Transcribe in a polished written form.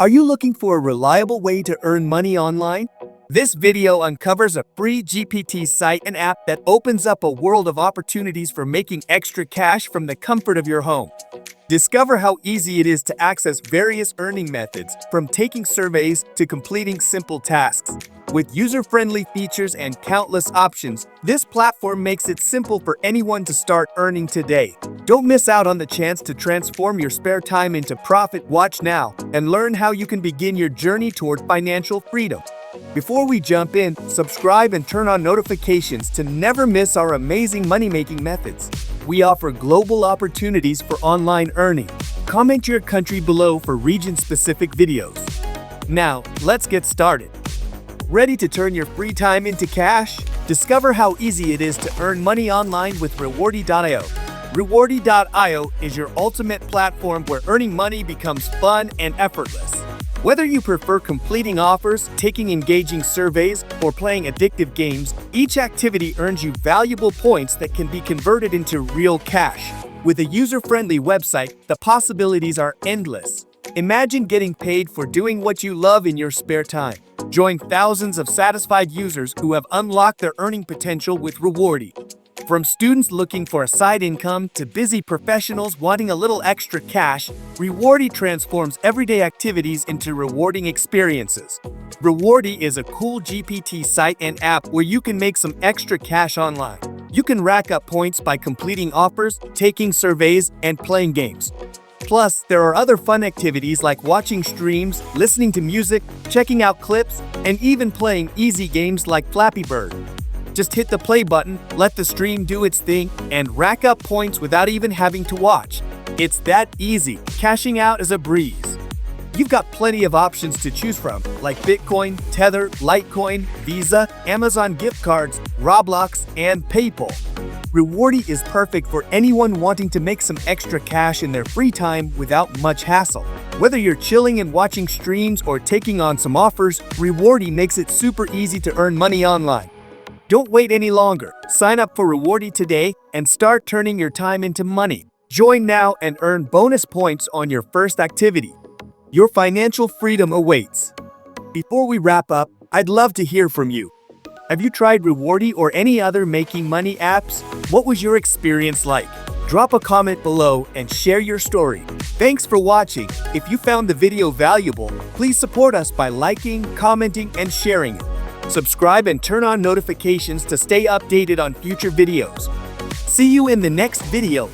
Are you looking for a reliable way to earn money online? This video uncovers a free GPT site and app that opens up a world of opportunities for making extra cash from the comfort of your home. Discover how easy it is to access various earning methods, from taking surveys to completing simple tasks. With user-friendly features and countless options, this platform makes it simple for anyone to start earning today. Don't miss out on the chance to transform your spare time into profit. Watch now and learn how you can begin your journey toward financial freedom. Before we jump in, subscribe and turn on notifications to never miss our amazing money-making methods. We offer global opportunities for online earning. Comment your country below for region-specific videos. Now, let's get started. Ready to turn your free time into cash? Discover how easy it is to earn money online with Rewardy.io. Rewardy.io is your ultimate platform where earning money becomes fun and effortless. Whether you prefer completing offers, taking engaging surveys, or playing addictive games, each activity earns you valuable points that can be converted into real cash. With a user-friendly website, the possibilities are endless. Imagine getting paid for doing what you love in your spare time. Join thousands of satisfied users who have unlocked their earning potential with Rewardy. From students looking for a side income to busy professionals wanting a little extra cash, Rewardy transforms everyday activities into rewarding experiences. Rewardy is a cool GPT site and app where you can make some extra cash online. You can rack up points by completing offers, taking surveys, and playing games. Plus, there are other fun activities like watching streams, listening to music, checking out clips, and even playing easy games like Flappy Bird. Just hit the play button, let the stream do its thing, and rack up points without even having to watch. It's that easy. Cashing out is a breeze. You've got plenty of options to choose from, like Bitcoin, Tether, Litecoin, Visa, Amazon gift cards, Roblox, and PayPal. Rewardy is perfect for anyone wanting to make some extra cash in their free time without much hassle. Whether you're chilling and watching streams or taking on some offers, Rewardy makes it super easy to earn money online. Don't wait any longer. Sign up for Rewardy today and start turning your time into money. Join now and earn bonus points on your first activity. Your financial freedom awaits. Before we wrap up, I'd love to hear from you. Have you tried Rewardy or any other making money apps? What was your experience like? Drop a comment below and share your story. Thanks for watching. If you found the video valuable, please support us by liking, commenting, and sharing it. Subscribe and turn on notifications to stay updated on future videos. See you in the next video.